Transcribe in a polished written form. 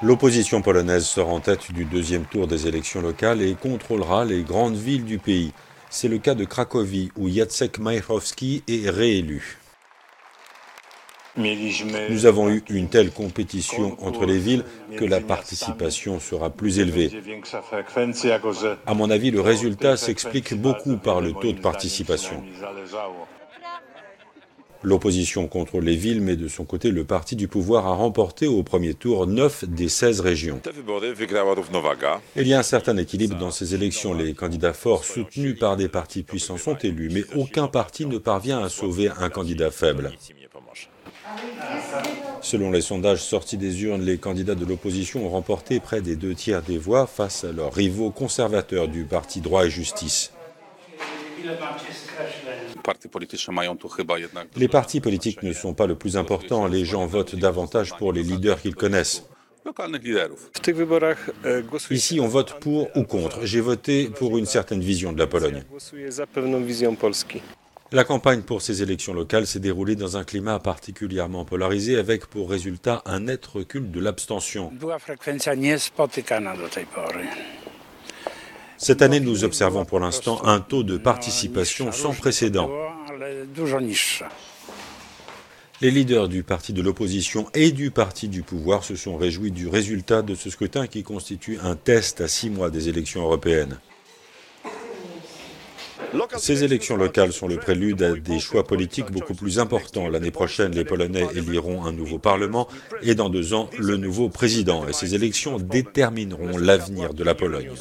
L'opposition polonaise sort en tête du deuxième tour des élections locales et contrôlera les grandes villes du pays. C'est le cas de Cracovie, où Jacek Majchrowski est réélu. Nous avons eu une telle compétition entre les villes que la participation sera plus élevée. À mon avis, le résultat s'explique beaucoup par le taux de participation. L'opposition contrôle les villes, mais de son côté, le parti du pouvoir a remporté au premier tour 9 des 16 régions. Il y a un certain équilibre dans ces élections. Les candidats forts soutenus par des partis puissants sont élus, mais aucun parti ne parvient à sauver un candidat faible. Selon les sondages sortis des urnes, les candidats de l'opposition ont remporté près des 2/3 des voix face à leurs rivaux conservateurs du parti Droit et Justice. Les partis politiques ne sont pas le plus important, les gens votent davantage pour les leaders qu'ils connaissent. Ici, on vote pour ou contre. J'ai voté pour une certaine vision de la Pologne. La campagne pour ces élections locales s'est déroulée dans un climat particulièrement polarisé avec pour résultat un net recul de l'abstention. Cette année, nous observons pour l'instant un taux de participation sans précédent. Les leaders du parti de l'opposition et du parti du pouvoir se sont réjouis du résultat de ce scrutin qui constitue un test à 6 mois des élections européennes. Ces élections locales sont le prélude à des choix politiques beaucoup plus importants. L'année prochaine, les Polonais éliront un nouveau Parlement et dans 2 ans, le nouveau président. Et ces élections détermineront l'avenir de la Pologne.